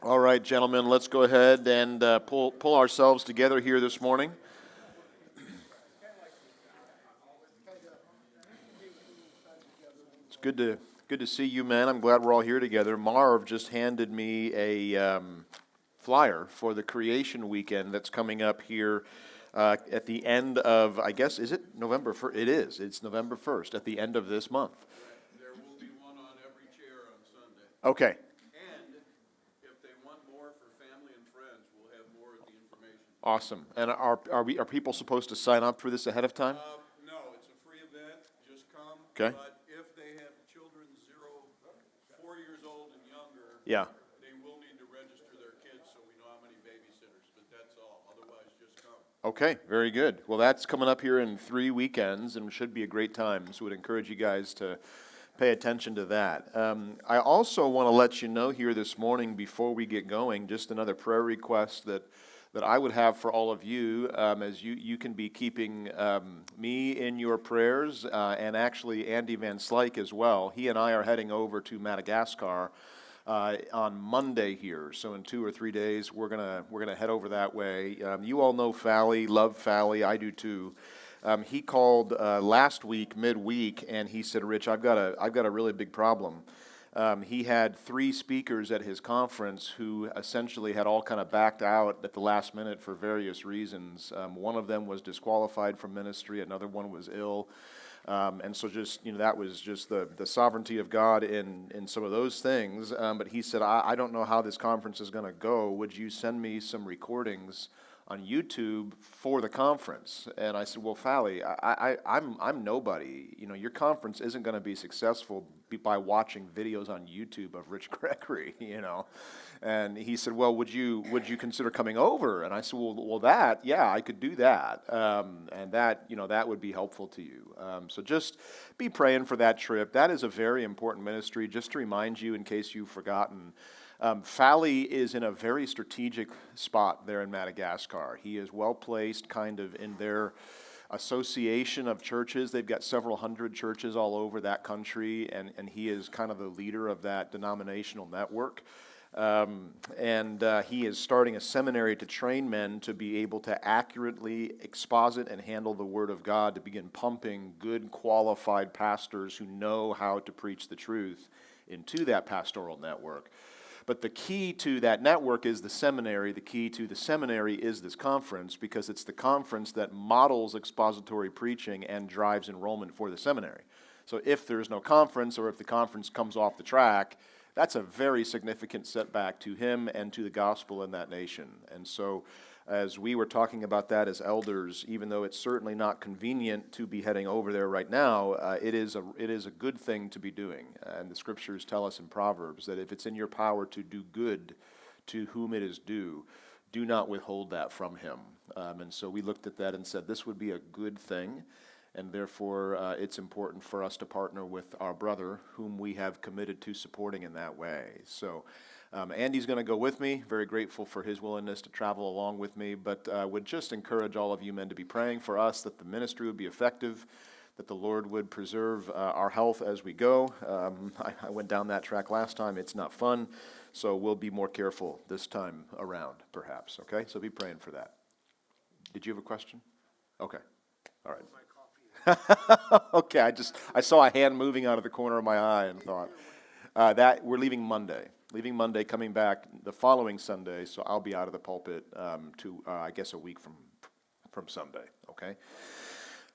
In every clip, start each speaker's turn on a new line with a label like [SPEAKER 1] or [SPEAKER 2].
[SPEAKER 1] All right, gentlemen, let's go ahead and pull ourselves together here this morning. It's good to see you, man. I'm glad we're all here together. Marv just handed me a flyer for the Creation Weekend that's coming up here at the end of, I guess, is it November 1st? It is. It's November 1st, at the end of this month.
[SPEAKER 2] There will be one on every chair on Sunday.
[SPEAKER 1] Okay.
[SPEAKER 2] And if they want more for family and friends, we'll have more of the information.
[SPEAKER 1] Awesome. And are people supposed to sign up for this ahead of time?
[SPEAKER 2] No, it's a free event. Just come.
[SPEAKER 1] Okay.
[SPEAKER 2] But if they have children 4 years old and younger,
[SPEAKER 1] Yeah.
[SPEAKER 2] they will need to register their kids so we know how many babysitters. But that's all. Otherwise, just come.
[SPEAKER 1] Okay, very good. Well, that's coming up here in 3 weekends and should be a great time. So we'd encourage you guys to pay attention to that. I also want to let you know here this morning before we get going, just another prayer request that I would have for all of you, as you can be keeping me in your prayers, and actually Andy Van Slyke as well. He and I are heading over to Madagascar on Monday here. So in 2 or 3 days, we're gonna head over that way. You all know Fally, love Fally, I do too. He called last week, midweek, and he said, "Rich, I've got a really big problem." He had 3 speakers at his conference who essentially had all kind of backed out at the last minute for various reasons. One of them was disqualified from ministry, another one was ill. And so just, that was just the sovereignty of God in some of those things. But he said, I don't know how this conference is going to go. Would you send me some recordings on YouTube for the conference? And I said, well, Fally, I'm nobody. Your conference isn't going to be successful by watching videos on YouTube of Rich Gregory, And he said, well, would you consider coming over? And I said, well, yeah, I could do that. And that would be helpful to you. So just be praying for that trip. That is a very important ministry. Just to remind you, in case you've forgotten, Fally is in a very strategic spot there in Madagascar. He is well placed kind of in their association of churches. They've got several hundred churches all over that country, and he is kind of the leader of that denominational network. He is starting a seminary to train men to be able to accurately exposit and handle the Word of God, to begin pumping good, qualified pastors who know how to preach the truth into that pastoral network. But the key to that network is the seminary. The key to the seminary is this conference, because it's the conference that models expository preaching and drives enrollment for the seminary. So if there's no conference, or if the conference comes off the track, that's a very significant setback to him and to the gospel in that nation. And so as we were talking about that as elders, even though it's certainly not convenient to be heading over there right now, it is a good thing to be doing. And the scriptures tell us in Proverbs that if it's in your power to do good to whom it is due, do not withhold that from him. And so we looked at that and said this would be a good thing, and therefore it's important for us to partner with our brother whom we have committed to supporting in that way. So Andy's going to go with me. Very grateful for his willingness to travel along with me, but would just encourage all of you men to be praying for us, that the ministry would be effective, that the Lord would preserve our health as we go. I went down that track last time. It's not fun, so we'll be more careful this time around, perhaps. Okay, so be praying for that. Did you have a question? Okay, all right. Okay, I saw a hand moving out of the corner of my eye and thought that we're leaving Monday. Coming back the following Sunday, so I'll be out of the pulpit to I guess a week from Sunday. Okay.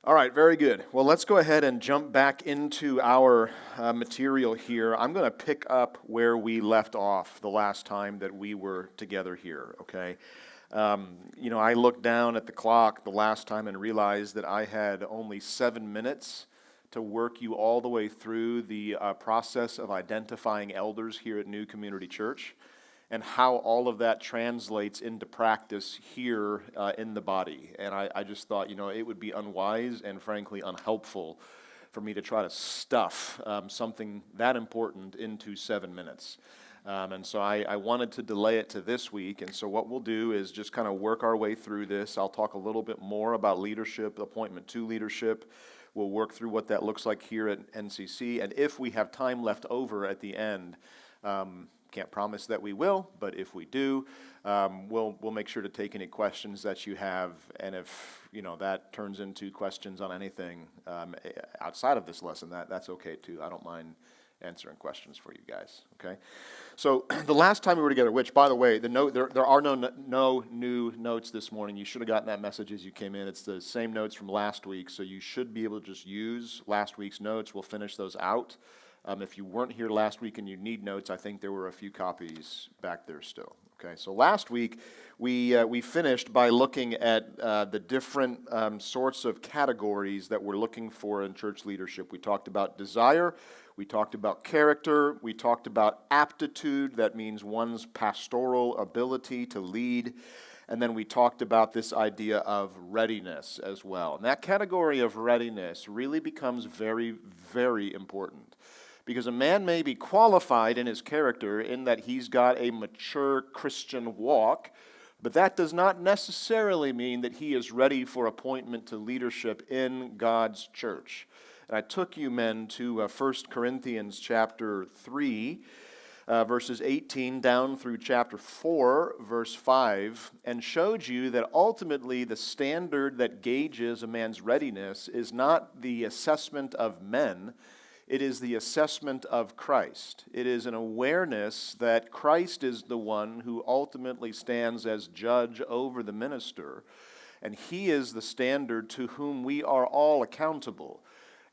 [SPEAKER 1] All right, very good. Well, let's go ahead and jump back into our material here. I'm going to pick up where we left off the last time that we were together here. Okay. I looked down at the clock the last time and realized that I had only 7 minutes to work you all the way through the process of identifying elders here at New Community Church, and how all of that translates into practice here in the body. And I just thought, it would be unwise and frankly unhelpful for me to try to stuff something that important into 7 minutes. And so I wanted to delay it to this week, and so what we'll do is just kind of work our way through this. I'll talk a little bit more about leadership, appointment to leadership. We'll work through what that looks like here at NCC, and if we have time left over at the end Can't promise that we will, but if we do, we'll make sure to take any questions that you have, and if that turns into questions on anything outside of this lesson, that's okay too. I don't mind answering questions for you guys. Okay, so the last time we were together, which by the way, there are no new notes this morning. You should have gotten that message as you came in. It's the same notes from last week, so you should be able to just use last week's notes. We'll finish those out. If you weren't here last week and you need notes, I think there were a few copies back there still. Okay, so last week we finished by looking at the different sorts of categories that we're looking for in church leadership. We talked about desire, we talked about character, we talked about aptitude, that means one's pastoral ability to lead, and then we talked about this idea of readiness as well. And that category of readiness really becomes very, very important. Because a man may be qualified in his character in that he's got a mature Christian walk, but that does not necessarily mean that he is ready for appointment to leadership in God's church. And I took you men to 1 Corinthians chapter 3, verses 18 down through chapter 4, verse 5, and showed you that ultimately the standard that gauges a man's readiness is not the assessment of men. It is the assessment of Christ. It is an awareness that Christ is the one who ultimately stands as judge over the minister, and he is the standard to whom we are all accountable.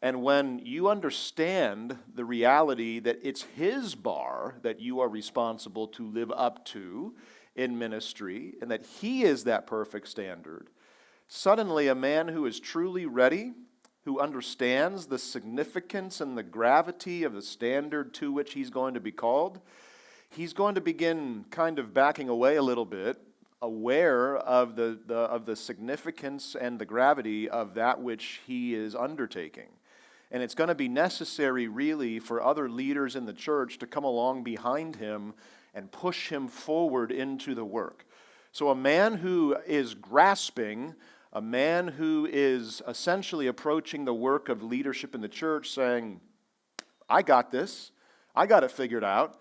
[SPEAKER 1] And when you understand the reality that it's his bar that you are responsible to live up to in ministry, and that he is that perfect standard, suddenly a man who is truly ready, who understands the significance and the gravity of the standard to which he's going to be called, he's going to begin kind of backing away a little bit, aware of the significance and the gravity of that which he is undertaking. And it's going to be necessary, really, for other leaders in the church to come along behind him and push him forward into the work. So a man who is grasping, a man who is essentially approaching the work of leadership in the church saying, I got this, I got it figured out,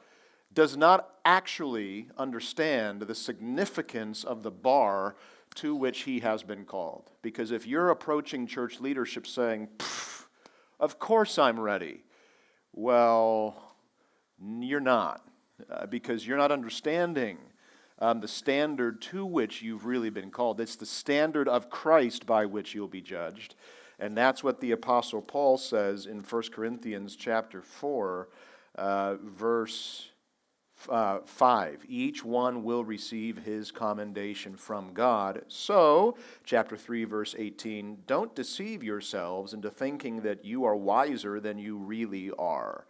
[SPEAKER 1] does not actually understand the significance of the bar to which he has been called. Because if you're approaching church leadership saying, of course I'm ready, well, you're not, because you're not understanding the standard to which you've really been called. It's the standard of Christ by which you'll be judged. And that's what the Apostle Paul says in 1 Corinthians chapter 4, verse 5. Each one will receive his commendation from God. So, chapter 3, verse 18, don't deceive yourselves into thinking that you are wiser than you really are.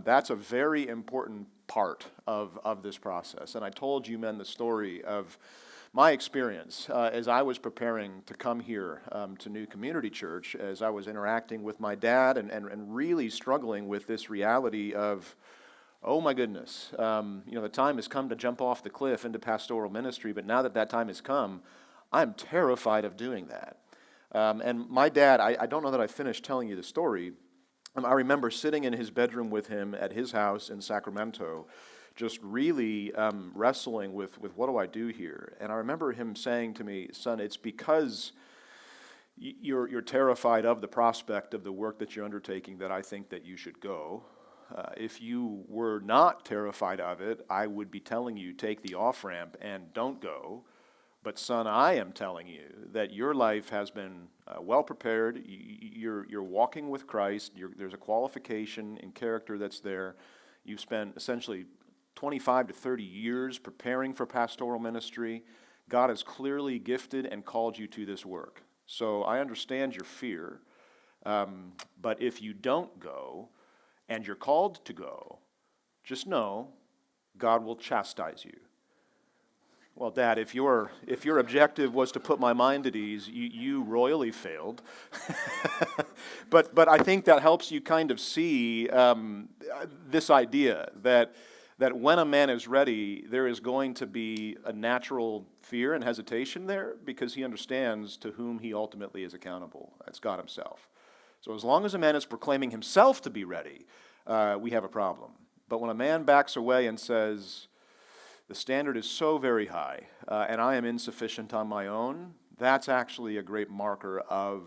[SPEAKER 1] That's a very important part of this process. And I told you men the story of my experience as I was preparing to come here to New Community Church, as I was interacting with my dad and really struggling with this reality of, oh my goodness, the time has come to jump off the cliff into pastoral ministry, but now that time has come, I'm terrified of doing that. And my dad, I don't know that I finished telling you the story. I remember sitting in his bedroom with him at his house in Sacramento, just really wrestling with what do I do here? And I remember him saying to me, son, it's because you're terrified of the prospect of the work that you're undertaking that I think that you should go. If you were not terrified of it, I would be telling you, take the off-ramp and don't go. But son, I am telling you that your life has been well prepared. You're walking with Christ. There's a qualification and character that's there. You've spent essentially 25 to 30 years preparing for pastoral ministry. God has clearly gifted and called you to this work. So I understand your fear. But if you don't go and you're called to go, just know God will chastise you. Well, Dad, if your objective was to put my mind at ease, you royally failed. But I think that helps you kind of see this idea that when a man is ready, there is going to be a natural fear and hesitation there because he understands to whom he ultimately is accountable. That's God himself. So as long as a man is proclaiming himself to be ready, we have a problem. But when a man backs away and says, the standard is so very high, and I am insufficient on my own, that's actually a great marker of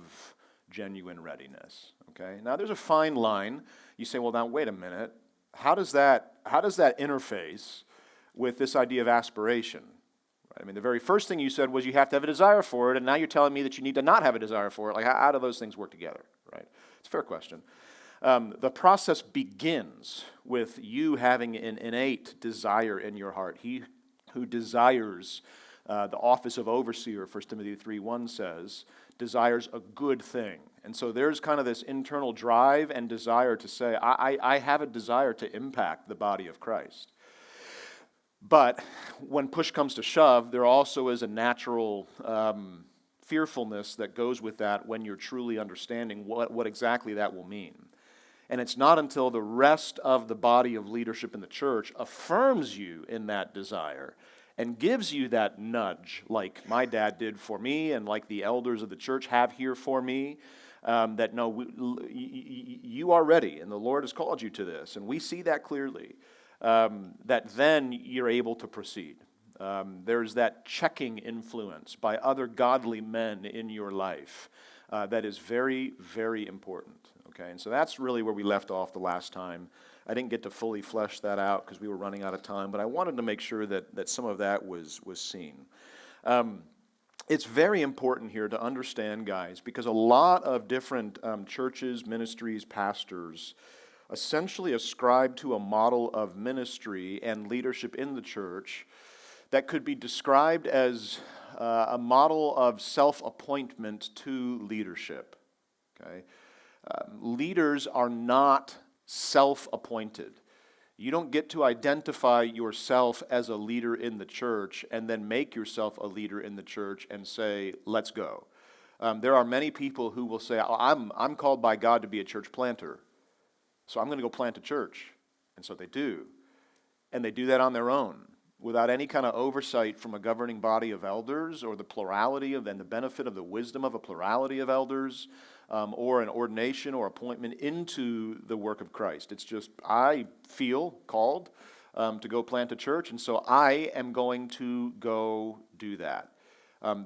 [SPEAKER 1] genuine readiness. Okay? Now there's a fine line. You say, well, now wait a minute. How does that interface with this idea of aspiration? Right? I mean, the very first thing you said was you have to have a desire for it, and now you're telling me that you need to not have a desire for it. Like, how do those things work together? Right? It's a fair question. The process begins with you having an innate desire in your heart. He who desires the office of overseer, 1 Timothy 3:1 says, desires a good thing. And so there's kind of this internal drive and desire to say, I have a desire to impact the body of Christ. But when push comes to shove, there also is a natural fearfulness that goes with that when you're truly understanding what exactly that will mean. And it's not until the rest of the body of leadership in the church affirms you in that desire and gives you that nudge, like my dad did for me and like the elders of the church have here for me, that no, you are ready and the Lord has called you to this. And we see that clearly, that then you're able to proceed. There's that checking influence by other godly men in your life that is very, very important. Okay, and so that's really where we left off the last time. I didn't get to fully flesh that out because we were running out of time, but I wanted to make sure that some of that was seen. It's very important here to understand, guys, because a lot of different churches, ministries, pastors essentially ascribe to a model of ministry and leadership in the church that could be described as a model of self-appointment to leadership. Okay? Leaders are not self-appointed. You don't get to identify yourself as a leader in the church and then make yourself a leader in the church and say, let's go. There are many people who will say, I'm called by God to be a church planter, so I'm going to go plant a church. And so they do. And they do that on their own, without any kind of oversight from a governing body of elders or the plurality of and the benefit of the wisdom of a plurality of elders, or an ordination or appointment into the work of Christ. It's just, I feel called to go plant a church, and so I am going to go do that.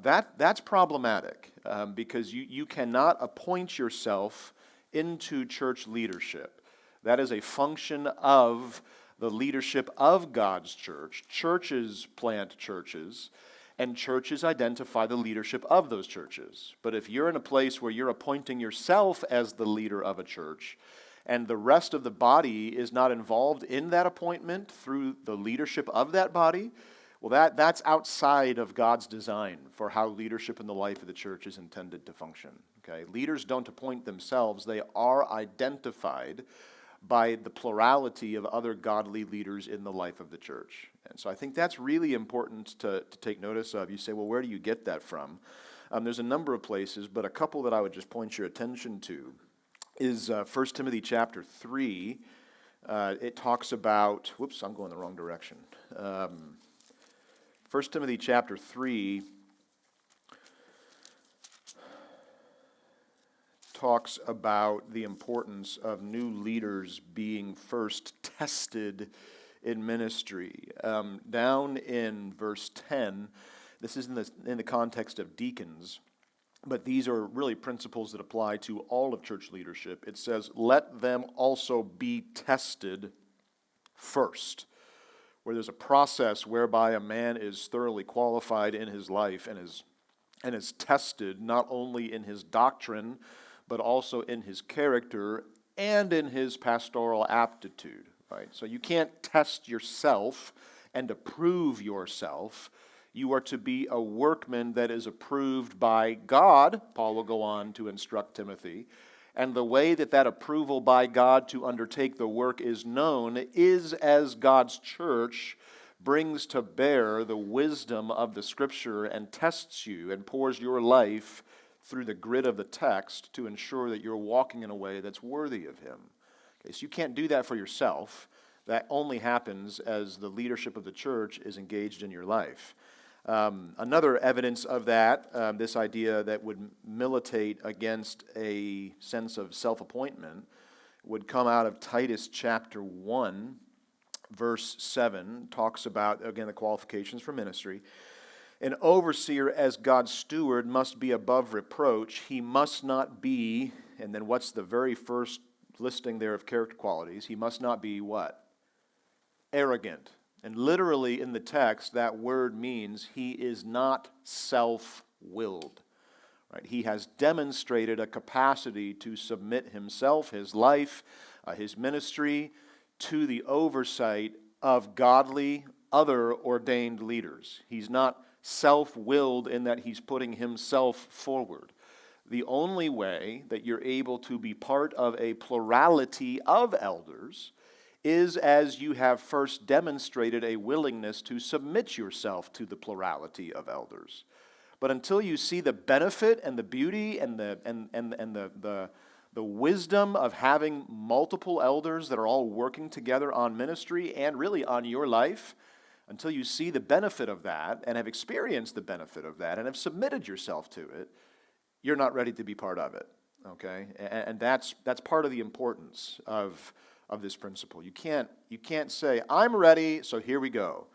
[SPEAKER 1] That's problematic because you cannot appoint yourself into church leadership. That is a function of the leadership of God's church. Churches plant churches, and churches identify the leadership of those churches. But if you're in a place where you're appointing yourself as the leader of a church, and the rest of the body is not involved in that appointment through the leadership of that body, well, that's outside of God's design for how leadership in the life of the church is intended to function. Okay? Leaders don't appoint themselves. They are identified by the plurality of other godly leaders in the life of the church. And so I think that's really important to take notice of. You say, well, where do you get that from? There's a number of places, but a couple that I would just point your attention to is 1 Timothy chapter 3. It talks about, whoops, I'm going the wrong direction. 1 Timothy chapter 3 talks about the importance of new leaders being first tested in ministry. Down in verse 10, this is in the context of deacons, but these are really principles that apply to all of church leadership. It says, let them also be tested first, where there's a process whereby a man is thoroughly qualified in his life and is tested not only in his doctrine, but also in his character and in his pastoral aptitude, right? So you can't test yourself and approve yourself. You are to be a workman that is approved by God, Paul will go on to instruct Timothy, and the way that approval by God to undertake the work is known is as God's church brings to bear the wisdom of the Scripture and tests you and pours your life through the grid of the text to ensure that you're walking in a way that's worthy of Him. Okay, so you can't do that for yourself. That only happens as the leadership of the church is engaged in your life. Another evidence of that, this idea that would militate against a sense of self-appointment, would come out of Titus chapter 1. verse 7 talks about, again, the qualifications for ministry. An overseer as God's steward must be above reproach. He must not be, and then what's the very first listing there of character qualities? He must not be what? Arrogant. And literally in the text, that word means he is not self-willed. Right? He has demonstrated a capacity to submit himself, his life, his ministry, to the oversight of godly, other ordained leaders. He's not self-willed in that he's putting himself forward. The only way that you're able to be part of a plurality of elders is as you have first demonstrated a willingness to submit yourself to the plurality of elders. But until you see the benefit and the beauty and the wisdom of having multiple elders that are all working together on ministry and really on your life, until you see the benefit of that and have experienced the benefit of that and have submitted yourself to it, you're not ready to be part of it, okay? And that's part of the importance of this principle. You can't say, I'm ready, so here we go.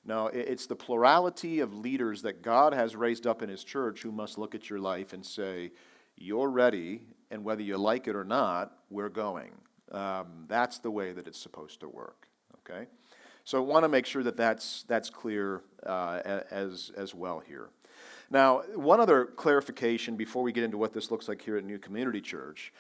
[SPEAKER 1] No, it's the plurality of leaders that God has raised up in His church who must look at your life and say, you're ready, and whether you like it or not, we're going. That's the way that it's supposed to work, okay? So I want to make sure that that's clear as well here. Now, one other clarification before we get into what this looks like here at New Community Church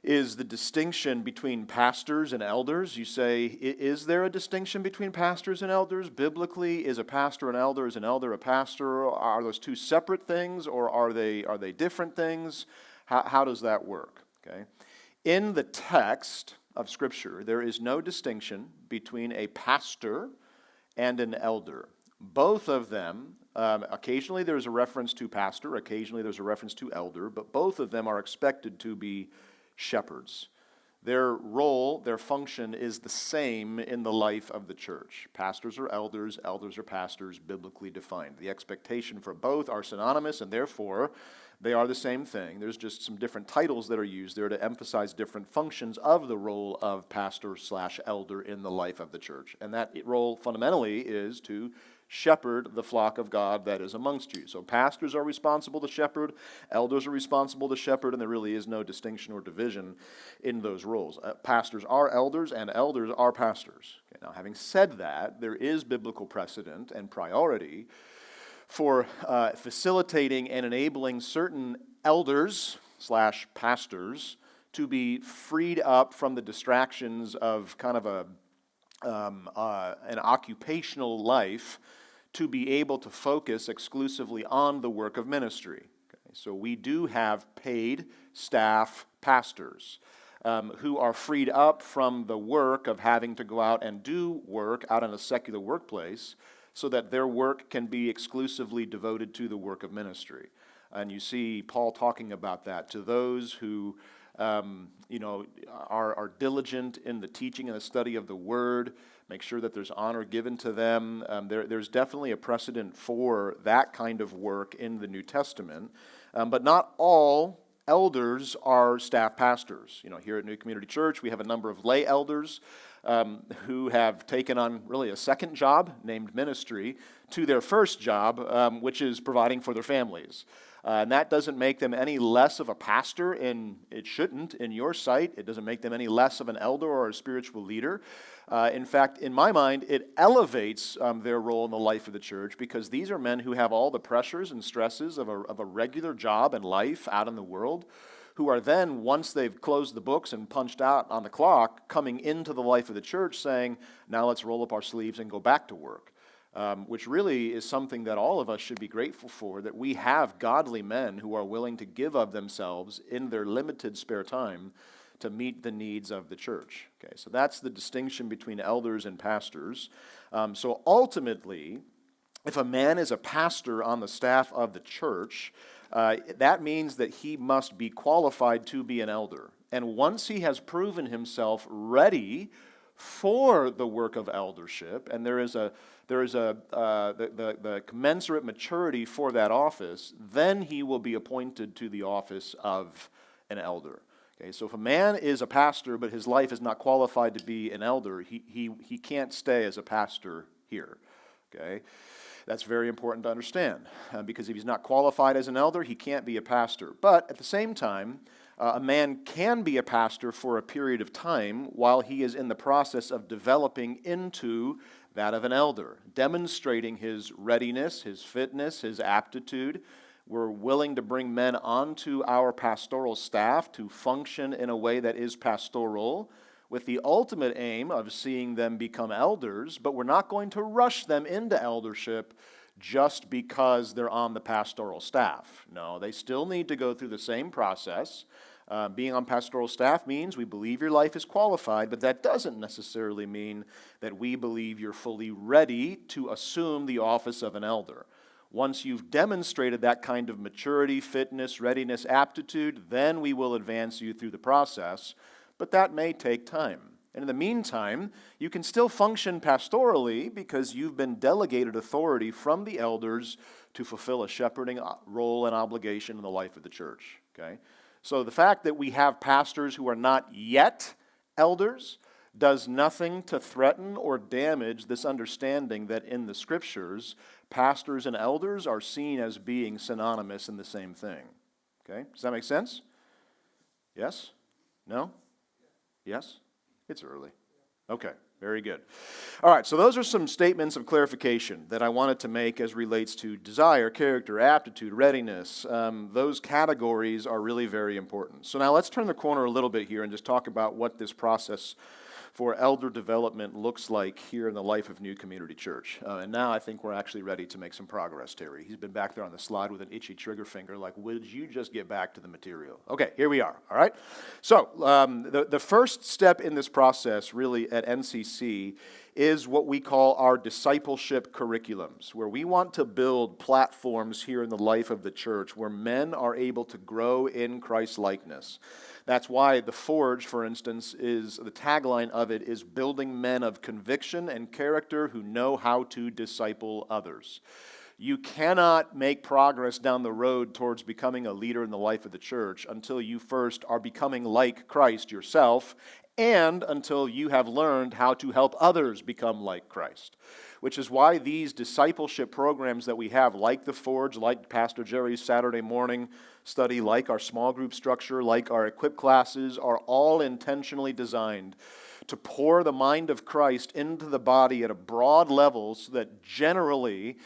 [SPEAKER 1] is the distinction between pastors and elders. You say, is there a distinction between pastors and elders? Biblically, is a pastor an elder? Is an elder a pastor? Are those two separate things, or are they different things? How does that work? Okay. In the text of Scripture, there is no distinction between a pastor and an elder. Both of them, occasionally there's a reference to pastor, occasionally there's a reference to elder, but both of them are expected to be shepherds. Their role, their function is the same in the life of the church. Pastors are elders are pastors, biblically defined. The expectation for both are synonymous, and therefore they are the same thing. There's just some different titles that are used there to emphasize different functions of the role of pastor/elder in the life of the church. And that role fundamentally is to shepherd the flock of God that is amongst you. So pastors are responsible to shepherd, elders are responsible to shepherd, and there really is no distinction or division in those roles. Pastors are elders, and elders are pastors. Okay, now, having said that, there is biblical precedent and priority for facilitating and enabling certain elders/pastors to be freed up from the distractions of kind of an occupational life to be able to focus exclusively on the work of ministry. Okay, so we do have paid staff pastors who are freed up from the work of having to go out and do work out in a secular workplace so that their work can be exclusively devoted to the work of ministry. And you see Paul talking about that to those who are diligent in the teaching and the study of the Word, make sure that there's honor given to them. There's definitely a precedent for that kind of work in the New Testament, but not all elders are staff pastors. Here at New Community Church, we have a number of lay elders who have taken on really a second job named ministry to their first job, which is providing for their families. And that doesn't make them any less of a pastor, and it shouldn't in your sight. It doesn't make them any less of an elder or a spiritual leader. In fact, in my mind, it elevates their role in the life of the church, because these are men who have all the pressures and stresses of a regular job and life out in the world, who are then, once they've closed the books and punched out on the clock, coming into the life of the church saying, now let's roll up our sleeves and go back to work. Which really is something that all of us should be grateful for, that we have godly men who are willing to give of themselves in their limited spare time to meet the needs of the church. Okay, so that's the distinction between elders and pastors. So ultimately, if a man is a pastor on the staff of the church, that means that he must be qualified to be an elder. And once he has proven himself ready for the work of eldership, and there is the commensurate maturity for that office, then he will be appointed to the office of an elder. Okay, so if a man is a pastor but his life is not qualified to be an elder, he can't stay as a pastor here. Okay, that's very important to understand because if he's not qualified as an elder, he can't be a pastor. But at the same time, a man can be a pastor for a period of time while he is in the process of developing into that of an elder, demonstrating his readiness, his fitness, his aptitude. We're willing to bring men onto our pastoral staff to function in a way that is pastoral, with the ultimate aim of seeing them become elders, but we're not going to rush them into eldership just because they're on the pastoral staff. No, they still need to go through the same process. Being on pastoral staff means we believe your life is qualified, but that doesn't necessarily mean that we believe you're fully ready to assume the office of an elder. Once you've demonstrated that kind of maturity, fitness, readiness, aptitude, then we will advance you through the process, but that may take time. And in the meantime, you can still function pastorally because you've been delegated authority from the elders to fulfill a shepherding role and obligation in the life of the church. Okay? So the fact that we have pastors who are not yet elders does nothing to threaten or damage this understanding that in the Scriptures, pastors and elders are seen as being synonymous in the same thing. Okay? Does that make sense? Yes? No? Yes? It's early. Okay, very good. All right, so those are some statements of clarification that I wanted to make as relates to desire, character, aptitude, readiness. Those categories are really very important. So now let's turn the corner a little bit here and just talk about what this process for elder development looks like here in the life of New Community Church. And now I think we're actually ready to make some progress, Terry. He's been back there on the slide with an itchy trigger finger like, would you just get back to the material? Okay, here we are, all right? So the first step in this process really at NCC is what we call our discipleship curriculums, where we want to build platforms here in the life of the church where men are able to grow in Christ's likeness. That's why the Forge, for instance, is the tagline of it is building men of conviction and character who know how to disciple others. You cannot make progress down the road towards becoming a leader in the life of the church until you first are becoming like Christ yourself and until you have learned how to help others become like Christ. Which is why these discipleship programs that we have, like the Forge, like Pastor Jerry's Saturday morning study, like our small group structure, like our equip classes, are all intentionally designed to pour the mind of Christ into the body at a broad level so that generally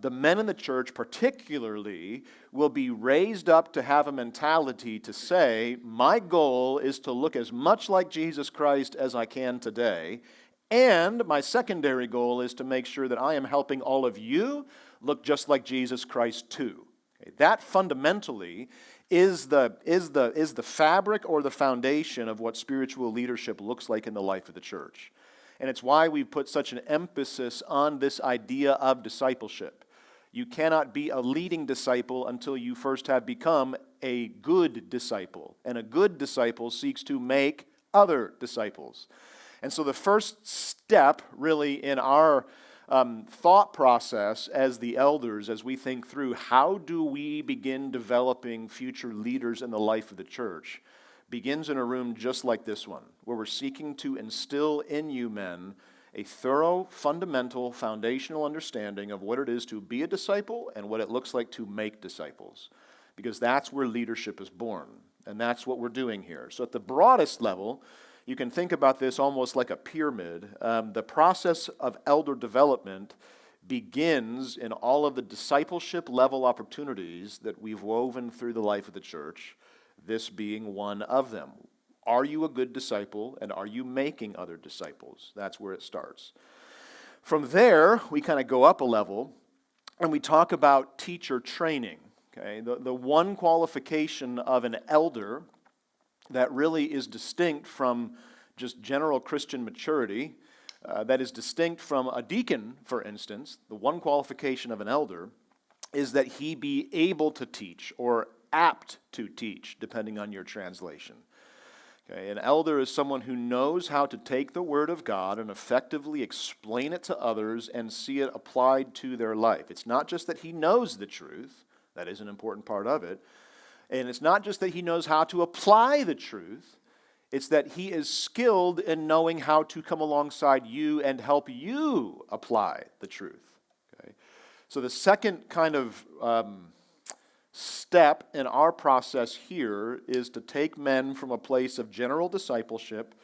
[SPEAKER 1] the men in the church particularly will be raised up to have a mentality to say, my goal is to look as much like Jesus Christ as I can today, and my secondary goal is to make sure that I am helping all of you look just like Jesus Christ too. Okay, that fundamentally is the fabric or the foundation of what spiritual leadership looks like in the life of the church. And it's why we put such an emphasis on this idea of discipleship. You cannot be a leading disciple until you first have become a good disciple. And a good disciple seeks to make other disciples. And so the first step really in our thought process as the elders, as we think through how do we begin developing future leaders in the life of the church, begins in a room just like this one, where we're seeking to instill in you men a thorough, fundamental, foundational understanding of what it is to be a disciple and what it looks like to make disciples. Because that's where leadership is born, and that's what we're doing here. So at the broadest level, you can think about this almost like a pyramid. The process of elder development begins in all of the discipleship level opportunities that we've woven through the life of the church, this being one of them. Are you a good disciple, and are you making other disciples? That's where it starts. From there, we kind of go up a level, and we talk about teacher training. Okay? The one qualification of an elder that really is distinct from just general Christian maturity, that is distinct from a deacon, for instance. The one qualification of an elder is that he be able to teach or apt to teach, depending on your translation. Okay, an elder is someone who knows how to take the Word of God and effectively explain it to others and see it applied to their life. It's not just that he knows the truth, that is an important part of it. And it's not just that he knows how to apply the truth, it's that he is skilled in knowing how to come alongside you and help you apply the truth. Okay? So the second kind of step in our process here is to take men from a place of general discipleship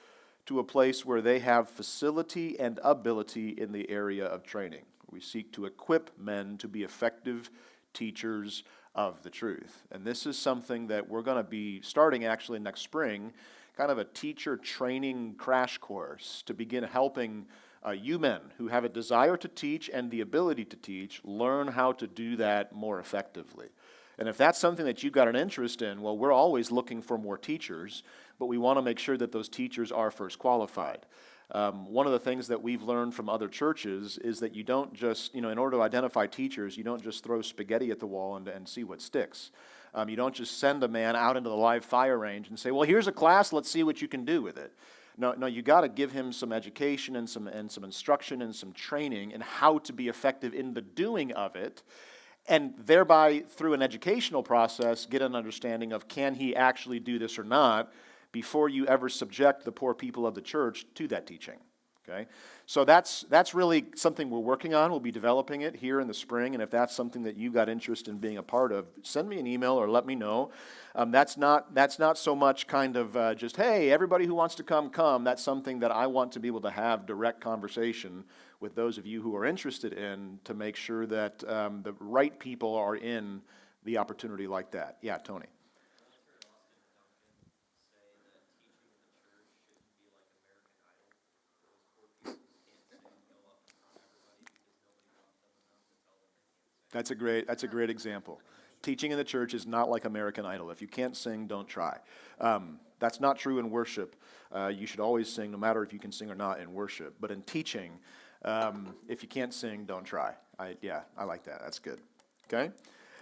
[SPEAKER 1] to a place where they have facility and ability in the area of training. We seek to equip men to be effective teachers of the truth. And this is something that we're going to be starting actually next spring, kind of a teacher training crash course to begin helping you men who have a desire to teach and the ability to teach learn how to do that more effectively. And if that's something that you've got an interest in, well, we're always looking for more teachers, but we want to make sure that those teachers are first qualified. One of the things that we've learned from other churches is that you don't just, in order to identify teachers, you don't just throw spaghetti at the wall and see what sticks. You don't just send a man out into the live fire range and say, well, here's a class, let's see what you can do with it. No, you got to give him some education and some instruction and some training in how to be effective in the doing of it, and thereby, through an educational process, get an understanding of can he actually do this or not before you ever subject the poor people of the church to that teaching. Okay? So that's really something we're working on. We'll be developing it here in the spring, and if that's something that you've got interest in being a part of, send me an email or let me know. That's not so much kind of just, hey, everybody who wants to come. That's something that I want to be able to have direct conversation with those of you who are interested in to make sure that the right people are in the opportunity like that. Yeah, Tony. That's a great example. Teaching in the church is not like American Idol. If you can't sing, don't try. That's not true in worship. You should always sing, no matter if you can sing or not in worship. But in teaching, if you can't sing, don't try. I like that. That's good. Okay?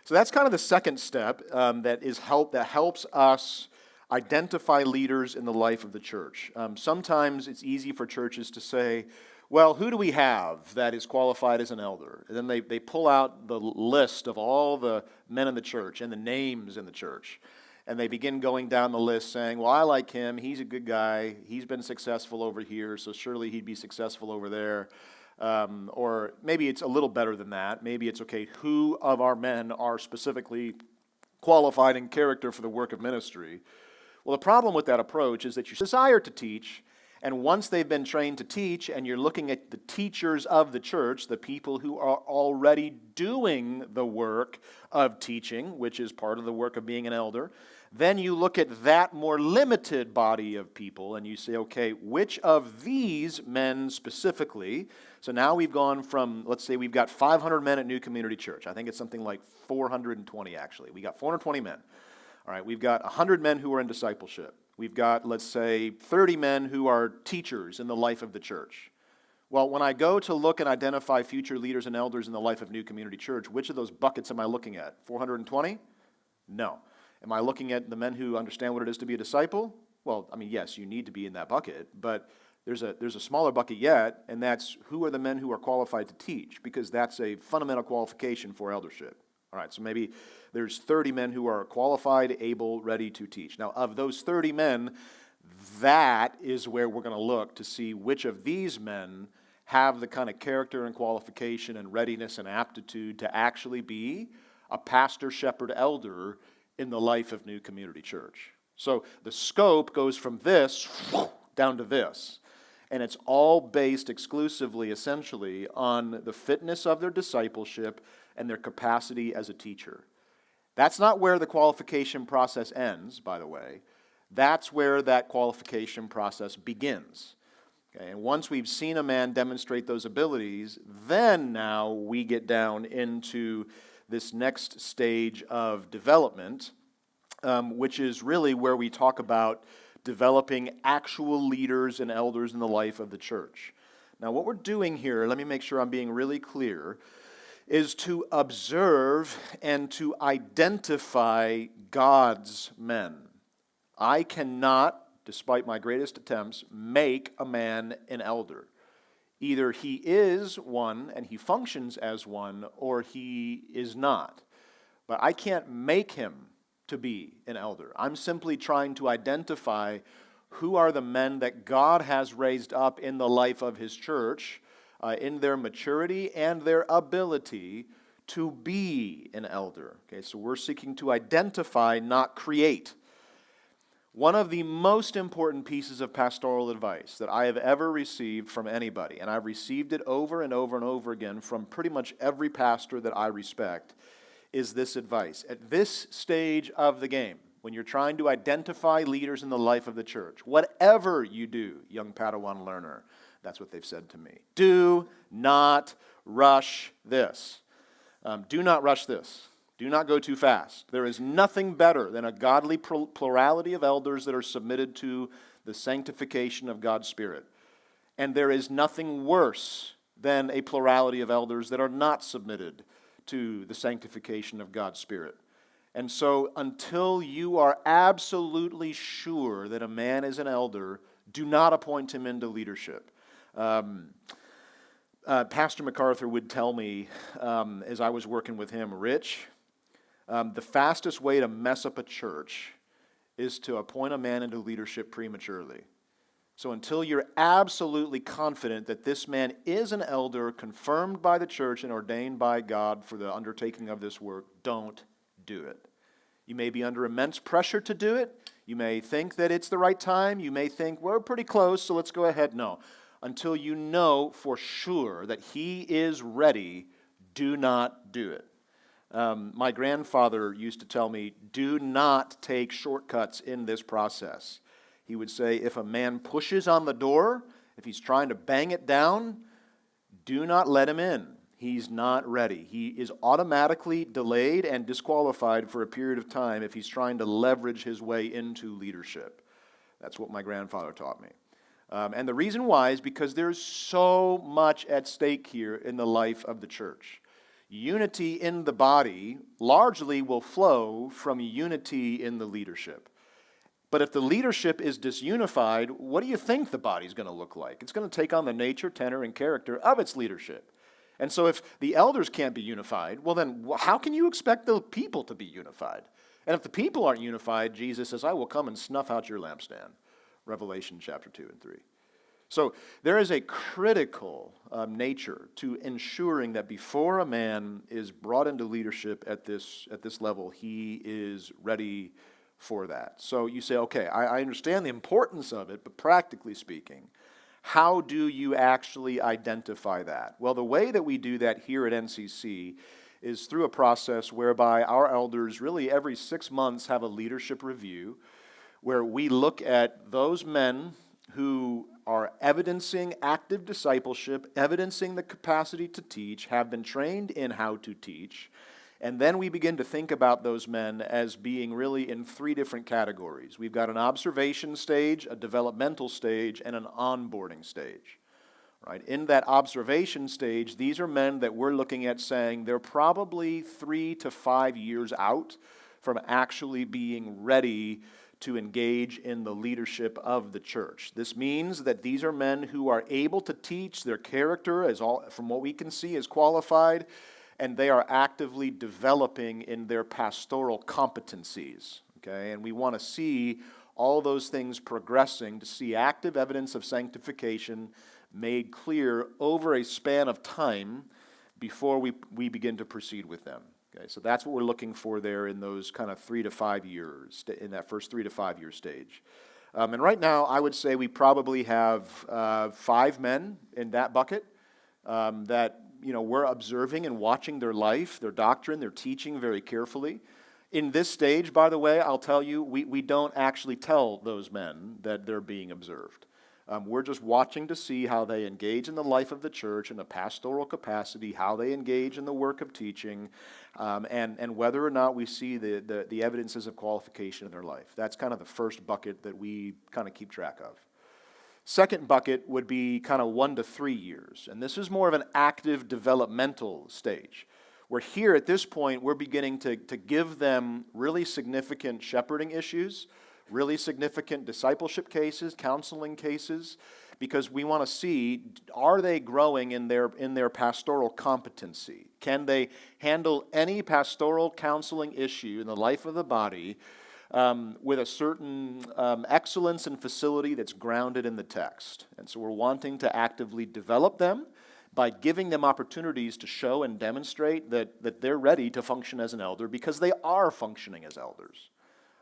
[SPEAKER 1] So that's kind of the second step that helps us identify leaders in the life of the church. Sometimes it's easy for churches to say, well, who do we have that is qualified as an elder? And then they pull out the list of all the men in the church and the names in the church. And they begin going down the list saying, well, I like him. He's a good guy. He's been successful over here, so surely he'd be successful over there. Or maybe it's a little better than that. Maybe it's, okay, who of our men are specifically qualified in character for the work of ministry? Well, the problem with that approach is that you desire to teach, and once they've been trained to teach, and you're looking at the teachers of the church, the people who are already doing the work of teaching, which is part of the work of being an elder, then you look at that more limited body of people and you say, okay, which of these men specifically? So now we've gone from, let's say we've got 500 men at New Community Church. I think it's something like 420 actually. We got 420 men. All right, we've got 100 men who are in discipleship. We've got, let's say, 30 men who are teachers in the life of the church. Well, when I go to look and identify future leaders and elders in the life of New Community Church, which of those buckets am I looking at? 420? No. Am I looking at the men who understand what it is to be a disciple? Well, I mean, yes, you need to be in that bucket, but there's a smaller bucket yet, and that's who are the men who are qualified to teach, because that's a fundamental qualification for eldership. All right, so maybe there's 30 men who are qualified, able, ready to teach. Now, of those 30 men, that is where we're going to look to see which of these men have the kind of character and qualification and readiness and aptitude to actually be a pastor, shepherd, elder in the life of New Community Church. So the scope goes from this down to this. And it's all based exclusively, essentially, on the fitness of their discipleship and their capacity as a teacher. That's not where the qualification process ends, by the way. That's where that qualification process begins. Okay, and once we've seen a man demonstrate those abilities, then now we get down into this next stage of development, which is really where we talk about developing actual leaders and elders in the life of the church. Now, what we're doing here, let me make sure I'm being really clear, is to observe and to identify God's men. I cannot, despite my greatest attempts, make a man an elder. Either he is one and he functions as one, or he is not. But I can't make him to be an elder. I'm simply trying to identify who are the men that God has raised up in the life of His church, in their maturity and their ability to be an elder. Okay, so we're seeking to identify, not create. One of the most important pieces of pastoral advice that I have ever received from anybody, and I've received it over and over and over again from pretty much every pastor that I respect, is this advice. At this stage of the game, when you're trying to identify leaders in the life of the church, whatever you do, young Padawan learner, that's what they've said to me. Do not rush this. Do not rush this. Do not go too fast. There is nothing better than a godly plurality of elders that are submitted to the sanctification of God's Spirit. And there is nothing worse than a plurality of elders that are not submitted to the sanctification of God's Spirit. And so until you are absolutely sure that a man is an elder, do not appoint him into leadership. Pastor MacArthur would tell me, as I was working with him, Rich, the fastest way to mess up a church is to appoint a man into leadership prematurely. So until you're absolutely confident that this man is an elder confirmed by the church and ordained by God for the undertaking of this work, don't do it. You may be under immense pressure to do it. You may think that it's the right time. You may think, we're pretty close, so let's go ahead. No. Until you know for sure that he is ready, do not do it. My grandfather used to tell me, do not take shortcuts in this process. He would say, if a man pushes on the door, if he's trying to bang it down, do not let him in. He's not ready. He is automatically delayed and disqualified for a period of time if he's trying to leverage his way into leadership. That's what my grandfather taught me. And the reason why is because there's so much at stake here in the life of the church. Unity in the body largely will flow from unity in the leadership. But if the leadership is disunified, what do you think the body's going to look like? It's going to take on the nature, tenor, and character of its leadership. And so if the elders can't be unified, well then how can you expect the people to be unified? And if the people aren't unified, Jesus says, I will come and snuff out your lampstand. Revelation chapter 2 and 3. So there is a critical nature to ensuring that before a man is brought into leadership at this level, he is ready for that. So you say, okay, I understand the importance of it, but practically speaking, how do you actually identify that? Well, the way that we do that here at NCC is through a process whereby our elders really every 6 months have a leadership review where we look at those men who are evidencing active discipleship, evidencing the capacity to teach, have been trained in how to teach, and then we begin to think about those men as being really in 3 different categories. We've got an observation stage, a developmental stage, and an onboarding stage. Right? In that observation stage, these are men that we're looking at saying they're probably 3 to 5 years out from actually being ready to engage in the leadership of the church. This means that these are men who are able to teach. Their character, from what we can see, is qualified, and they are actively developing in their pastoral competencies. Okay? And we want to see all those things progressing, to see active evidence of sanctification made clear over a span of time before we begin to proceed with them. Okay, so that's what we're looking for there in those kind of 3 to 5 years, in that first 3 to 5 year stage. And right now, I would say we probably have 5 men in that bucket that we're observing and watching their life, their doctrine, their teaching very carefully. In this stage, by the way, I'll tell you, we don't actually tell those men that they're being observed. We're just watching to see how they engage in the life of the church in a pastoral capacity, how they engage in the work of teaching, and whether or not we see the evidences of qualification in their life. That's kind of the first bucket that we kind of keep track of. Second bucket would be kind of 1 to 3 years, and this is more of an active developmental stage. Where here at this point, we're beginning to give them really significant shepherding issues, really significant discipleship cases, counseling cases, because we want to see, are they growing in their pastoral competency? Can they handle any pastoral counseling issue in the life of the body with a certain excellence and facility that's grounded in the text? And so we're wanting to actively develop them by giving them opportunities to show and demonstrate that they're ready to function as an elder, because they are functioning as elders.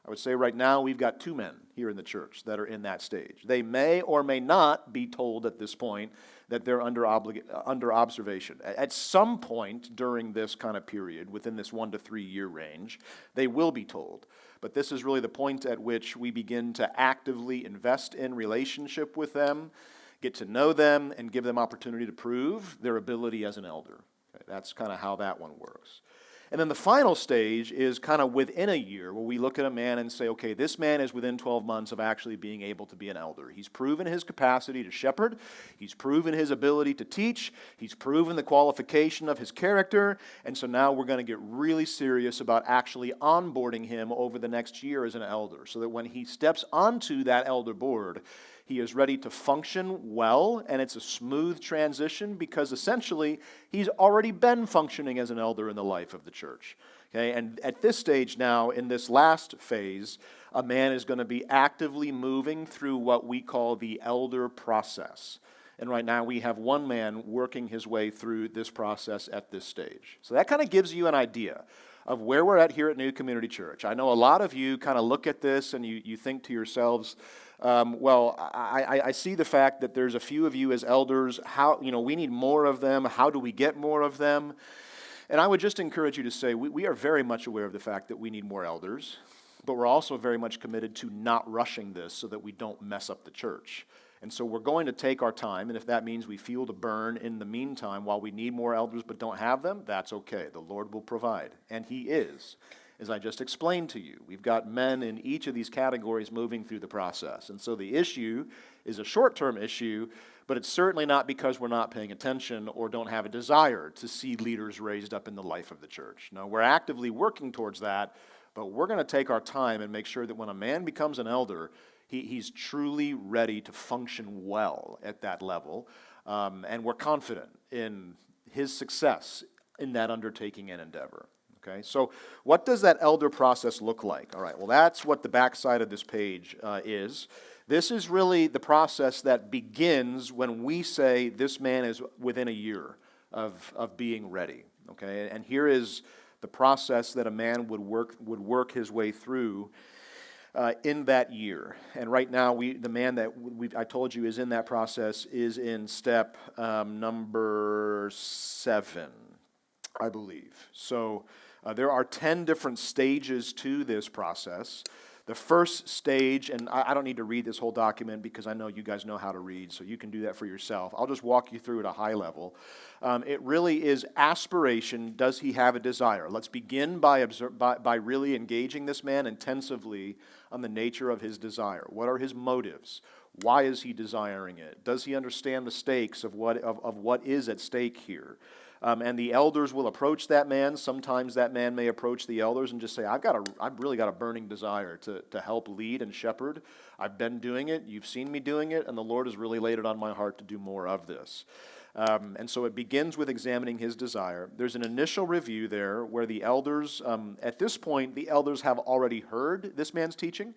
[SPEAKER 1] I would say right now we've got 2 men here in the church that are in that stage. They may or may not be told at this point that they're under observation. At some point during this kind of period, within this 1 to 3 year range, they will be told. But this is really the point at which we begin to actively invest in relationship with them, get to know them, and give them opportunity to prove their ability as an elder. Okay, that's kind of how that one works. And then the final stage is kind of within a year, where we look at a man and say, okay, this man is within 12 months of actually being able to be an elder. He's proven his capacity to shepherd. He's proven his ability to teach. He's proven the qualification of his character. And so now we're going to get really serious about actually onboarding him over the next year as an elder, so that when he steps onto that elder board, he is ready to function well, and it's a smooth transition because essentially he's already been functioning as an elder in the life of the church. Okay, and at this stage now, in this last phase, a man is going to be actively moving through what we call the elder process. And right now we have 1 man working his way through this process at this stage. So that kind of gives you an idea of where we're at here at New Community Church. I know a lot of you kind of look at this and you think to yourselves, I see the fact that there's a few of you as elders. We need more of them. How do we get more of them? And I would just encourage you to say, we are very much aware of the fact that we need more elders, but we're also very much committed to not rushing this so that we don't mess up the church. And so we're going to take our time, and if that means we feel the burn in the meantime while we need more elders but don't have them, that's okay. The Lord will provide, and He is. As I just explained to you, we've got men in each of these categories moving through the process. And so the issue is a short-term issue, but it's certainly not because we're not paying attention or don't have a desire to see leaders raised up in the life of the church. No, we're actively working towards that, but we're going to take our time and make sure that when a man becomes an elder, he's truly ready to function well at that level. And we're confident in his success in that undertaking and endeavor. Okay, so what does that elder process look like? All right, well, that's what the backside of this page is. This is really the process that begins when we say this man is within a year of being ready. Okay, and here is the process that a man would work his way through in that year. And right now, the man that I told you is in that process is in step number 7, I believe. So there are 10 different stages to this process. The first stage, and I don't need to read this whole document because I know you guys know how to read, so you can do that for yourself. I'll just walk you through at a high level. It really is aspiration. Does he have a desire? Let's begin by really engaging this man intensively on the nature of his desire. What are his motives? Why is he desiring it? Does he understand the stakes of what is at stake here? And the elders will approach that man. Sometimes that man may approach the elders and just say, I've really got a burning desire to help lead and shepherd. I've been doing it. You've seen me doing it. And the Lord has really laid it on my heart to do more of this. And so it begins with examining his desire. There's an initial review there where the elders, at this point, the elders have already heard this man's teaching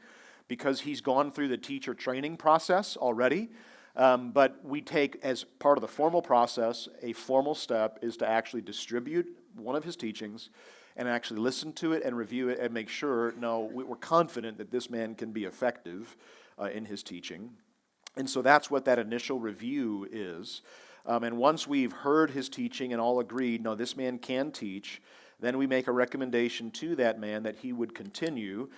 [SPEAKER 1] because he's gone through the teacher training process already. But we take, as part of the formal process, a formal step is to actually distribute one of his teachings and actually listen to it and review it and make sure, we're confident that this man can be effective in his teaching. And so that's what that initial review is. And once we've heard his teaching and all agreed, no, this man can teach, then we make a recommendation to that man that he would continue,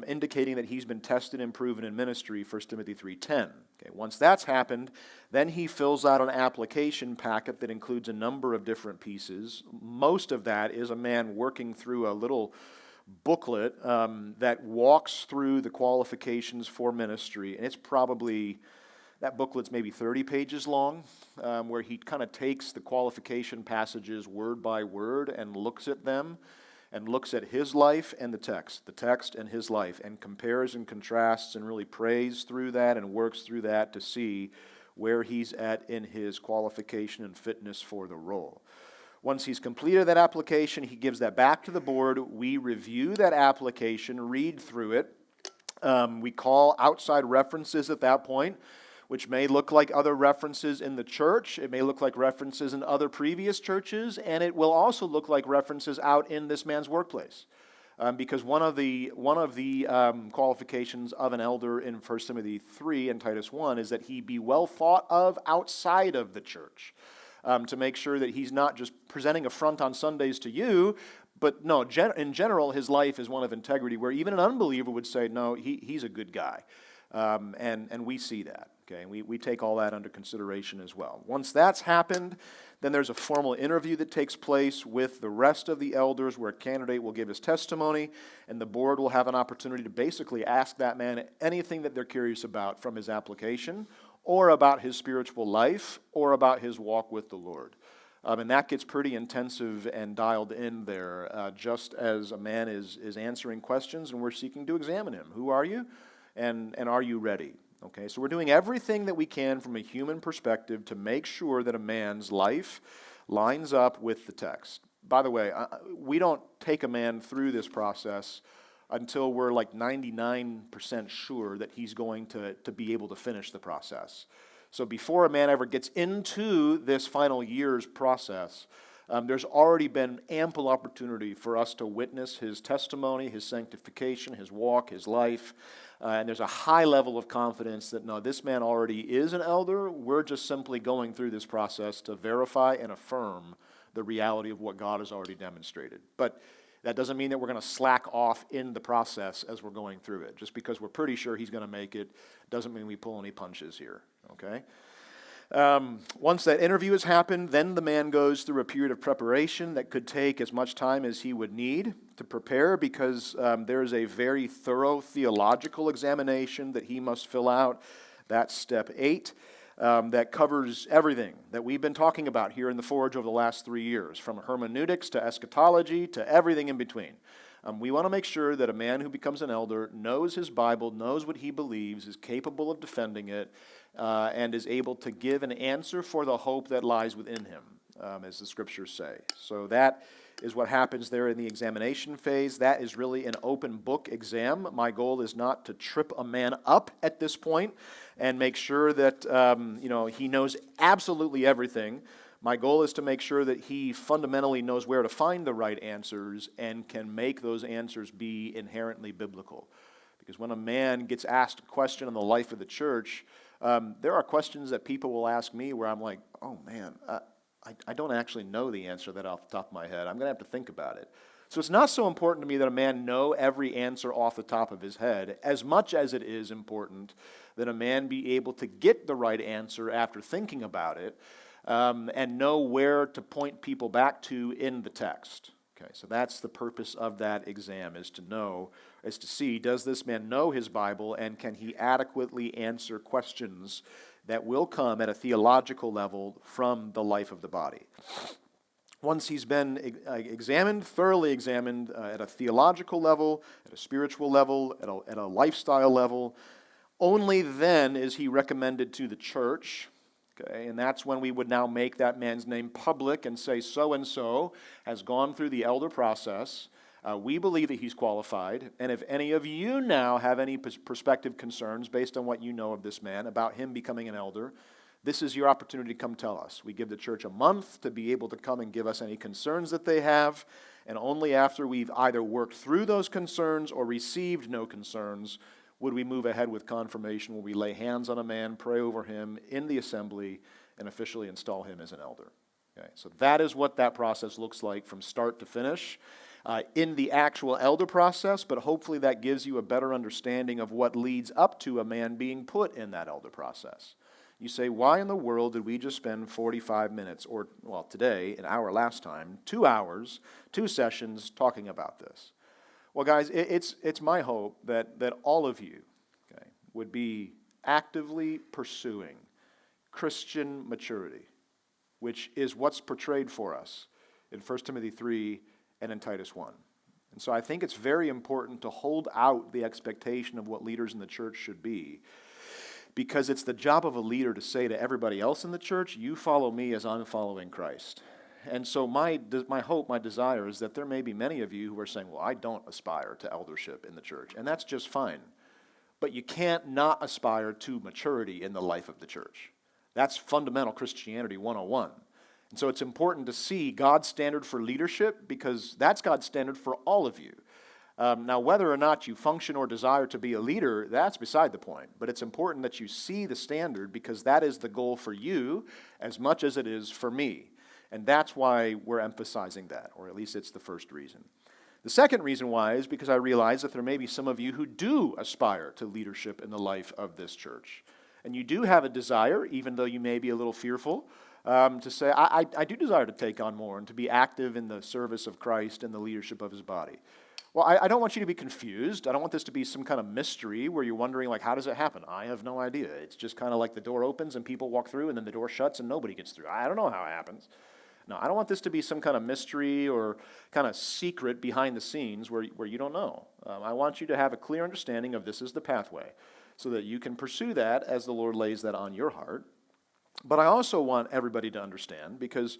[SPEAKER 1] indicating that he's been tested and proven in ministry, 1 Timothy 3:10. Okay, once that's happened, then he fills out an application packet that includes a number of different pieces. Most of that is a man working through a little booklet that walks through the qualifications for ministry, and it's probably, that booklet's maybe 30 pages long, where he kind of takes the qualification passages word by word and looks at them, and looks at his life and the text and his life, and compares and contrasts and really prays through that and works through that to see where he's at in his qualification and fitness for the role. Once he's completed that application, he gives that back to the board. We review that application, read through it. We call outside references at that point, which may look like other references in the church. It may look like references in other previous churches, and it will also look like references out in this man's workplace. Because one of the qualifications of an elder in 1 Timothy 3 and Titus 1 is that he be well thought of outside of the church, to make sure that he's not just presenting a front on Sundays to you, but no, in general, his life is one of integrity, where even an unbeliever would say, no, he's a good guy. And we see that. Okay, and we take all that under consideration as well. Once that's happened, then there's a formal interview that takes place with the rest of the elders where a candidate will give his testimony, and the board will have an opportunity to basically ask that man anything that they're curious about from his application, or about his spiritual life, or about his walk with the Lord. And that gets pretty intensive and dialed in there, just as a man is answering questions and we're seeking to examine him. Who are you? And are you ready? Okay, so we're doing everything that we can from a human perspective to make sure that a man's life lines up with the text. By the way, we don't take a man through this process until we're like 99% sure that he's going to be able to finish the process. So before a man ever gets into this final year's process, there's already been ample opportunity for us to witness his testimony, his sanctification, his walk, his life. And there's a high level of confidence that, no, this man already is an elder. We're just simply going through this process to verify and affirm the reality of what God has already demonstrated. But that doesn't mean that we're going to slack off in the process as we're going through it. Just because we're pretty sure he's going to make it doesn't mean we pull any punches here, okay? Once that interview has happened, then the man goes through a period of preparation that could take as much time as he would need to prepare, because there is a very thorough theological examination that he must fill out. That's step 8. That covers everything that we've been talking about here in the Forge over the last 3 years, from hermeneutics to eschatology to everything in between. We want to make sure that a man who becomes an elder knows his Bible, knows what he believes, is capable of defending it, and is able to give an answer for the hope that lies within him, as the scriptures say. So that is what happens there in the examination phase. That is really an open book exam. My goal is not to trip a man up at this point and make sure that he knows absolutely everything. My goal is to make sure that he fundamentally knows where to find the right answers and can make those answers be inherently biblical. Because when a man gets asked a question on the life of the church, there are questions that people will ask me where I'm like, oh man, I don't actually know the answer to that off the top of my head. I'm going to have to think about it. So it's not so important to me that a man know every answer off the top of his head, as much as it is important that a man be able to get the right answer after thinking about it, and know where to point people back to in the text. Okay, so that's the purpose of that exam, is to see, does this man know his Bible, and can he adequately answer questions that will come at a theological level from the life of the body. Once he's been thoroughly examined at a theological level, at a spiritual level, at a lifestyle level, only then is he recommended to the church. Okay, and that's when we would now make that man's name public and say, so-and-so has gone through the elder process. We believe that he's qualified. And if any of you now have any prospective concerns based on what you know of this man about him becoming an elder, this is your opportunity to come tell us. We give the church a month to be able to come and give us any concerns that they have. And only after we've either worked through those concerns or received no concerns would we move ahead with confirmation, where we lay hands on a man, pray over him in the assembly, and officially install him as an elder. Okay, so that is what that process looks like from start to finish in the actual elder process, but hopefully that gives you a better understanding of what leads up to a man being put in that elder process. You say, why in the world did we just spend 45 minutes, or, well, today, an hour last time, 2 hours, 2 sessions talking about this? Well, guys, it's my hope that all of you, okay, would be actively pursuing Christian maturity, which is what's portrayed for us in 1 Timothy 3 and in Titus 1. And so I think it's very important to hold out the expectation of what leaders in the church should be, because it's the job of a leader to say to everybody else in the church, you follow me as I'm following Christ. And so my hope, my desire is that there may be many of you who are saying, well, I don't aspire to eldership in the church, and that's just fine. But you can't not aspire to maturity in the life of the church. That's fundamental Christianity 101. And so it's important to see God's standard for leadership because that's God's standard for all of you. Now, whether or not you function or desire to be a leader, that's beside the point. But it's important that you see the standard because that is the goal for you as much as it is for me. And that's why we're emphasizing that, or at least it's the first reason. The second reason why is because I realize that there may be some of you who do aspire to leadership in the life of this church. And you do have a desire, even though you may be a little fearful, to say, I do desire to take on more and to be active in the service of Christ and the leadership of his body. Well, I don't want you to be confused. I don't want this to be some kind of mystery where you're wondering, like, how does it happen? I have no idea. It's just kind of like the door opens and people walk through and then the door shuts and nobody gets through. I don't know how it happens. No, I don't want this to be some kind of mystery or kind of secret behind the scenes where you don't know. I want you to have a clear understanding of this is the pathway so that you can pursue that as the Lord lays that on your heart. But I also want everybody to understand because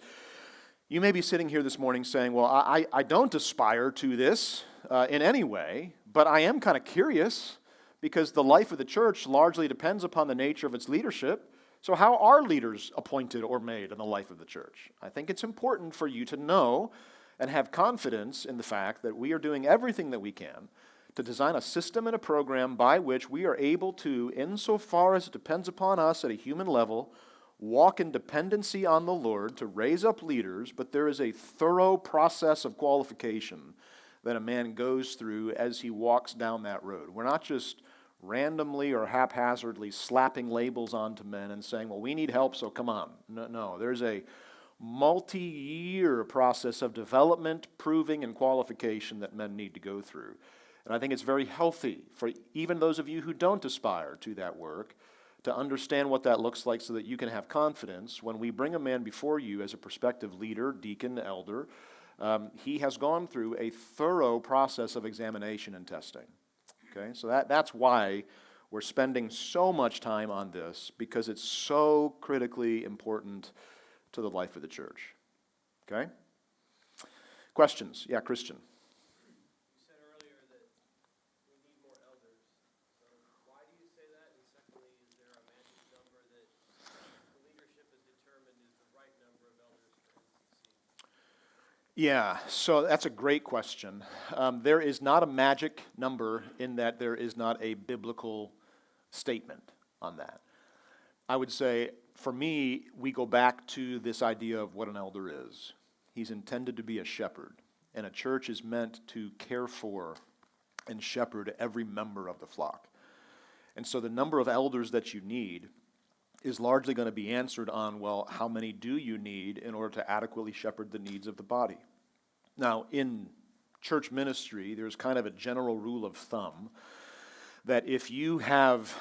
[SPEAKER 1] you may be sitting here this morning saying, well, I don't aspire to this in any way, but I am kind of curious because the life of the church largely depends upon the nature of its leadership. So how are leaders appointed or made in the life of the church? I think it's important for you to know and have confidence in the fact that we are doing everything that we can to design a system and a program by which we are able to, insofar as it depends upon us at a human level, walk in dependency on the Lord to raise up leaders, but there is a thorough process of qualification that a man goes through as he walks down that road. We're not just randomly or haphazardly slapping labels onto men and saying, well, we need help, so come on. No, there's a multi-year process of development, proving, and qualification that men need to go through. And I think it's very healthy for even those of you who don't aspire to that work to understand what that looks like so that you can have confidence when we bring a man before you as a prospective leader, deacon, elder. He has gone through a thorough process of examination and testing. Okay, so that's why we're spending so much time on this, because it's so critically important to the life of the church. Okay? Questions? Yeah, Christian.
[SPEAKER 3] You said earlier that we need more elders. So why do you say that? And secondly, is there a magic number that the leadership has determined is the right number of elders for NCC?
[SPEAKER 1] Yeah, so that's a great question. There is not a magic number in that there is not a biblical statement on that. I would say, for me, we go back to this idea of what an elder is. He's intended to be a shepherd, and a church is meant to care for and shepherd every member of the flock. And so the number of elders that you need is largely going to be answered on, well, how many do you need in order to adequately shepherd the needs of the body? Now, in church ministry, there's kind of a general rule of thumb that if you have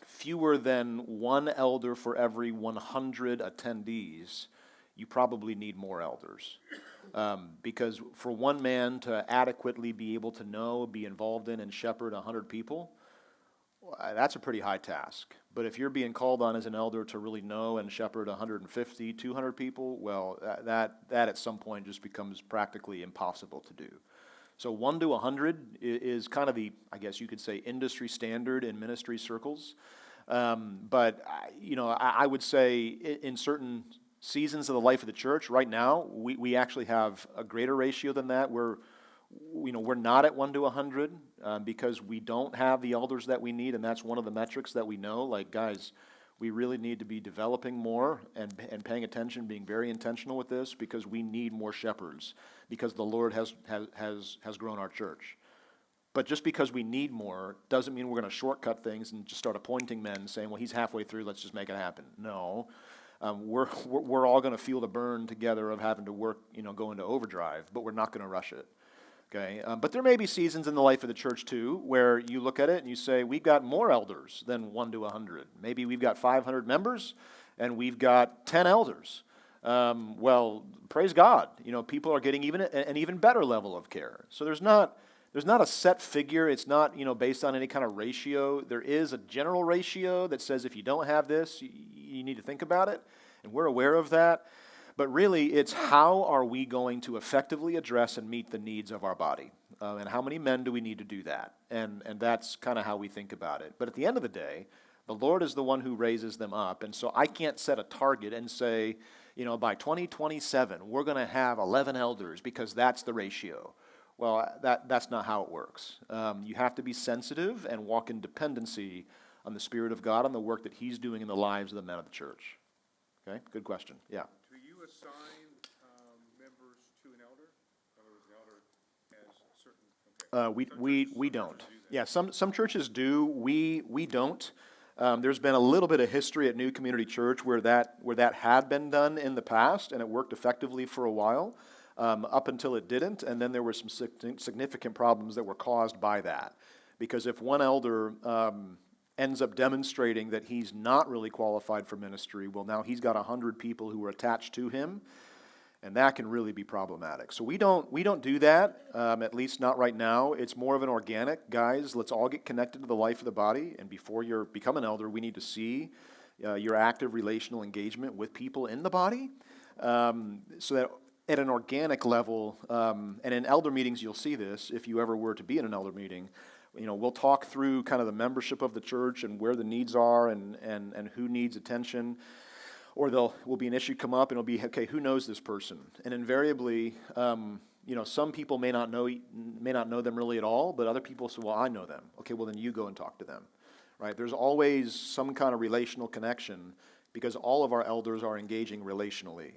[SPEAKER 1] fewer than one elder for every 100 attendees, you probably need more elders. Because for one man to adequately be able to know, be involved in, and shepherd 100 people, that's a pretty high task. But if you're being called on as an elder to really know and shepherd 150, 200 people, well, that at some point just becomes practically impossible to do. So 1 to 100 is kind of the, I guess you could say, industry standard in ministry circles. But I would say in certain seasons of the life of the church, right now, we actually have a greater ratio than that. We're not at 1 to 100 because we don't have the elders that we need, and that's one of the metrics that we know. Like, guys, we really need to be developing more and paying attention, being very intentional with this, because we need more shepherds, because the Lord has grown our church. But just because we need more doesn't mean we're going to shortcut things and just start appointing men and saying, well, he's halfway through, let's just make it happen. No. We're all going to feel the burn together of having to work, go into overdrive, but we're not going to rush it. Okay, but there may be seasons in the life of the church too where you look at it and you say, we've got more elders than 1 to 100. Maybe we've got 500 members and we've got 10 elders. Well, praise God. People are getting an even better level of care. So there's not a set figure. It's not based on any kind of ratio. There is a general ratio that says if you don't have this, you need to think about it, and we're aware of that. But really, it's how are we going to effectively address and meet the needs of our body? And how many men do we need to do that? And that's kind of how we think about it. But at the end of the day, the Lord is the one who raises them up. And so I can't set a target and say, by 2027, we're going to have 11 elders because that's the ratio. Well, that's not how it works. You have to be sensitive and walk in dependency on the Spirit of God, on the work that He's doing in the lives of the men of the church. Okay, good question. Yeah.
[SPEAKER 4] Do you assign members to an elder? In other words, the elder has certain, okay.
[SPEAKER 1] We don't. Yeah, some churches do. We don't. There's been a little bit of history at New Community Church where that had been done in the past, and it worked effectively for a while, up until it didn't, and then there were some significant problems that were caused by that. Because if one elder ends up demonstrating that he's not really qualified for ministry, well, now he's got 100 people who are attached to him, and that can really be problematic. So we don't do that, at least not right now. It's more of an organic, guys, let's all get connected to the life of the body, and before you become an elder, we need to see your active relational engagement with people in the body, so that at an organic level, and in elder meetings you'll see this, if you ever were to be in an elder meeting, we'll talk through kind of the membership of the church and where the needs are and who needs attention. Or will be an issue come up and it'll be, okay, who knows this person? And invariably, some people may not know them really at all, but other people say, well, I know them. Okay, well then you go and talk to them, right? There's always some kind of relational connection because all of our elders are engaging relationally,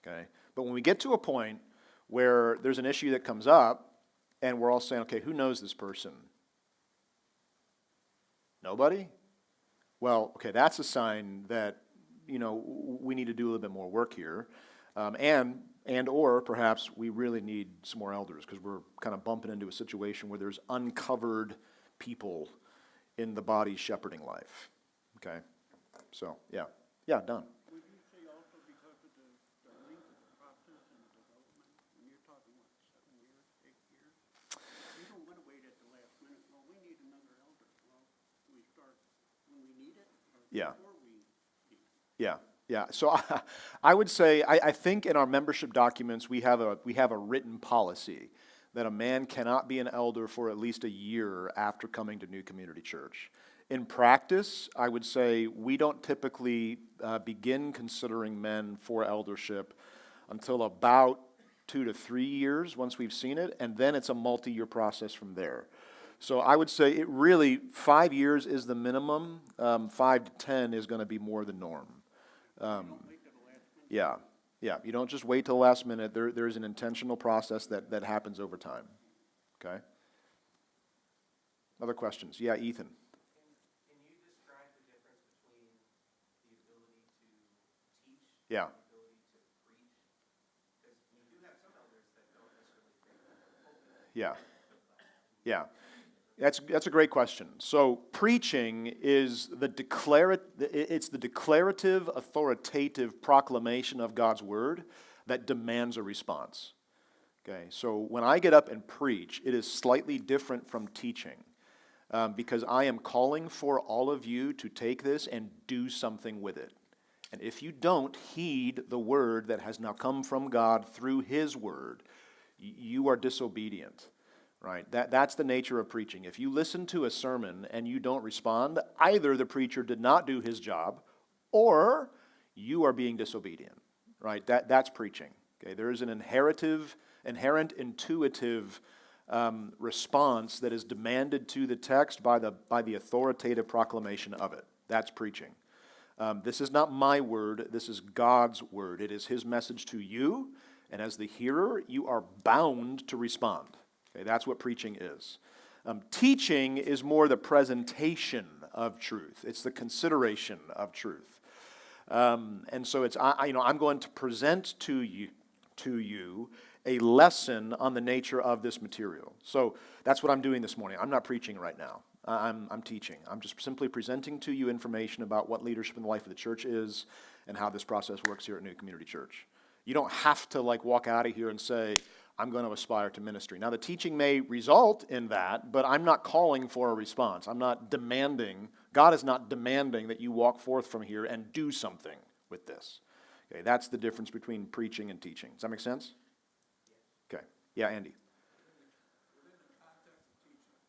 [SPEAKER 1] okay? But when we get to a point where there's an issue that comes up and we're all saying, okay, who knows this person? Nobody? Well, okay, that's a sign that, we need to do a little bit more work here. Or perhaps we really need some more elders because we're kind of bumping into a situation where there's uncovered people in the body's shepherding life. Okay? So, yeah. Yeah, Don.
[SPEAKER 5] Would you say also because of the length of the process and the development, when you're talking, 7 years, 8 years? You don't want to wait at the last minute, well, we need another elder. Well, we start when we need it or
[SPEAKER 1] Yeah.
[SPEAKER 5] before we need it?
[SPEAKER 1] Yeah. So I would say, I think in our membership documents, we have a written policy that a man cannot be an elder for at least a year after coming to New Community Church. In practice, I would say we don't typically begin considering men for eldership until about 2 to 3 years once we've seen it, and then it's a multi-year process from there. So I would say it really, 5 years is the minimum, 5 to 10 is going to be more the norm. Yeah. You don't just wait till the last minute. There's an intentional process that happens over time. Okay? Other questions? Yeah, Ethan.
[SPEAKER 3] Can you describe the difference between the ability to teach
[SPEAKER 1] Yeah.
[SPEAKER 3] and the ability to preach? Because you do have some elders that don't necessarily think that.
[SPEAKER 1] Yeah. That's a great question. So preaching is the declarative, authoritative proclamation of God's word that demands a response. Okay, so when I get up and preach, it is slightly different from teaching because I am calling for all of you to take this and do something with it. And if you don't heed the word that has now come from God through His word, you are disobedient. Right? That's the nature of preaching. If you listen to a sermon and you don't respond, either the preacher did not do his job or you are being disobedient. Right? That's preaching. Okay? There is an inherent intuitive response that is demanded to the text by the authoritative proclamation of it. That's preaching. This is not my word. This is God's word. It is His message to you, and as the hearer, you are bound to respond. Okay, that's what preaching is. Teaching is more the presentation of truth. It's the consideration of truth. And so it's I'm going to present to you a lesson on the nature of this material. So that's what I'm doing this morning. I'm not preaching right now. I'm teaching. I'm just simply presenting to you information about what leadership in the life of the church is and how this process works here at New Community Church. You don't have to walk out of here and say, I'm going to aspire to ministry. Now, the teaching may result in that, but I'm not calling for a response. I'm not demanding, God is not demanding that you walk forth from here and do something with this. Okay, that's the difference between preaching and teaching. Does that make sense? Okay. Yeah, Andy.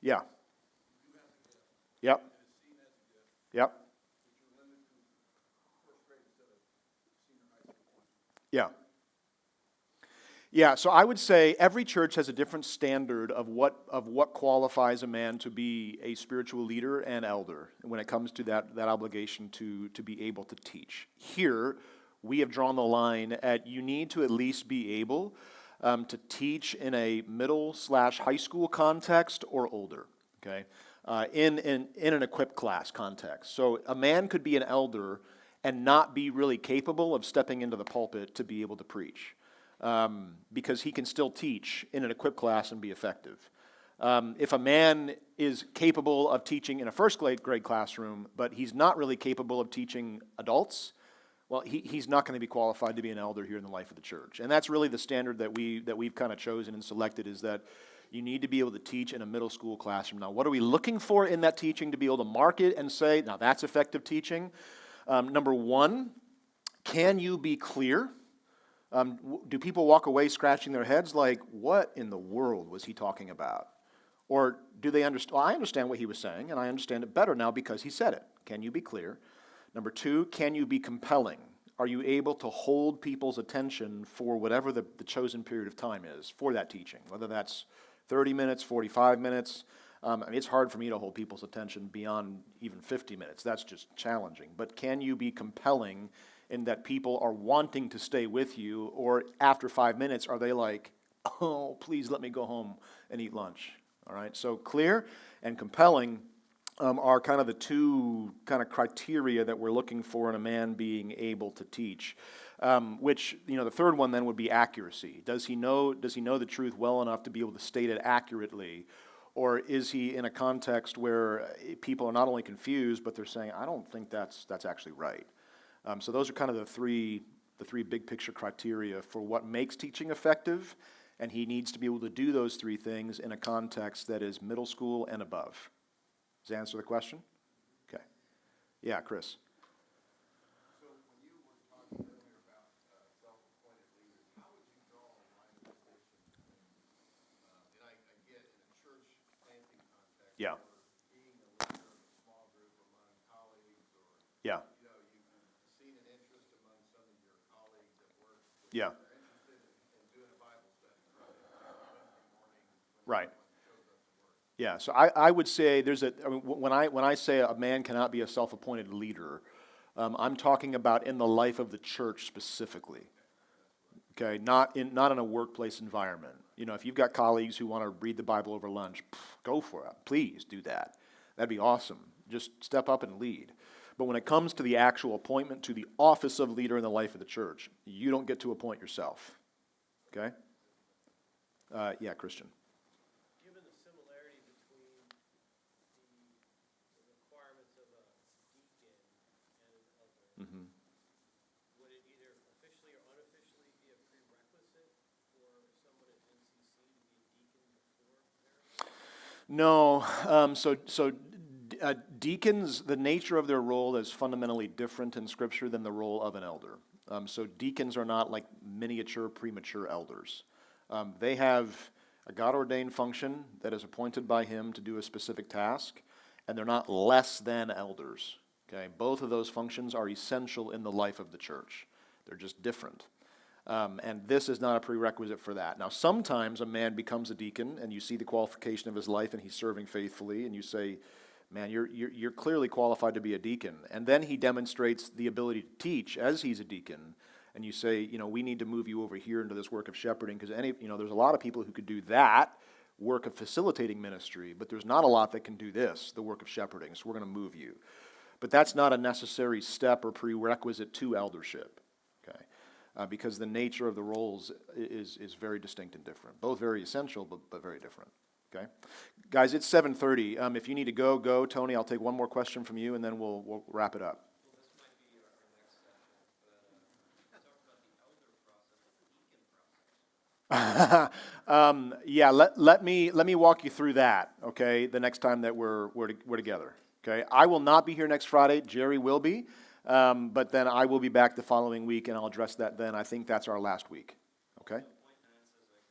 [SPEAKER 1] Yeah. Yep. Yep. Yeah. Yeah, so I would say every church has a different standard of what qualifies a man to be a spiritual leader and elder when it comes to that obligation to be able to teach. Here, we have drawn the line at you need to at least be able to teach in a middle/high school context or older, okay, in an equipped class context. So a man could be an elder and not be really capable of stepping into the pulpit to be able to preach. Because he can still teach in an equipped class and be effective. If a man is capable of teaching in a first grade classroom, but he's not really capable of teaching adults, well, he's not going to be qualified to be an elder here in the life of the church. And that's really the standard that we've kind of chosen and selected, is that you need to be able to teach in a middle school classroom. Now, what are we looking for in that teaching to be able to mark it and say, now that's effective teaching? Number one, can you be clear? Do people walk away scratching their heads like, what in the world was he talking about? Or do they understand? Well, I understand what he was saying, and I understand it better now because he said it. Can you be clear? Number two, can you be compelling? Are you able to hold people's attention for whatever the chosen period of time is for that teaching? Whether that's 30 minutes, 45 minutes. I mean, it's hard for me to hold people's attention beyond even 50 minutes. That's just challenging. But can you be compelling in that people are wanting to stay with you, or after 5 minutes, are they like, oh, please let me go home and eat lunch? All right, so clear and compelling are kind of the two kind of criteria that we're looking for in a man being able to teach. Which, the third one then would be accuracy. Does he know the truth well enough to be able to state it accurately? Or is he in a context where people are not only confused, but they're saying, I don't think that's actually right. So those are kind of the three big picture criteria for what makes teaching effective, and he needs to be able to do those three things in a context that is middle school and above. Does that answer the question? Okay. Yeah, Chris.
[SPEAKER 2] So when you were talking earlier about self-appointed leaders, how would you draw a line of distinction between, and I get in a church planting context,
[SPEAKER 1] Yeah.
[SPEAKER 2] or being a leader of a small group among colleagues, or
[SPEAKER 1] Yeah.
[SPEAKER 2] you've seen an interest among some of your colleagues at work.
[SPEAKER 1] Yeah.
[SPEAKER 2] They're interested in doing a Bible study Wednesday morning.
[SPEAKER 1] Right. Yeah, so I would say when I say a man cannot be a self-appointed leader, I'm talking about in the life of the church specifically. Okay, not in a workplace environment. If you've got colleagues who want to read the Bible over lunch, go for it. Please do that. That'd be awesome. Just step up and lead. But when it comes to the actual appointment to the office of leader in the life of the church, you don't get to appoint yourself. Okay? Yeah, Christian.
[SPEAKER 3] Given the similarity between the requirements of a deacon and an elder, would it either officially or unofficially be a prerequisite for someone at NCC to be a deacon before their?
[SPEAKER 1] No. Deacons, the nature of their role is fundamentally different in Scripture than the role of an elder. So deacons are not like miniature, premature elders. They have a God-ordained function that is appointed by Him to do a specific task, and they're not less than elders. Okay, both of those functions are essential in the life of the church. They're just different. And this is not a prerequisite for that. Now, sometimes a man becomes a deacon, and you see the qualification of his life, and he's serving faithfully, and you say, man, you're clearly qualified to be a deacon. And then he demonstrates the ability to teach as he's a deacon. And you say, we need to move you over here into this work of shepherding, because there's a lot of people who could do that work of facilitating ministry, but there's not a lot that can do this, the work of shepherding, so we're going to move you. But that's not a necessary step or prerequisite to eldership, okay? Because the nature of the roles is very distinct and different. Both very essential, but very different, okay? Guys, it's 7:30. If you need to go. Tony, I'll take one more question from you, and then we'll wrap it up.
[SPEAKER 3] Well, this might be our next session, but talk about the elder process, the deacon process.
[SPEAKER 1] Yeah, let me walk you through that, okay, the next time that we're together, okay? I will not be here next Friday. Jerry will be. But then I will be back the following week, and I'll address that then. I think that's our last week.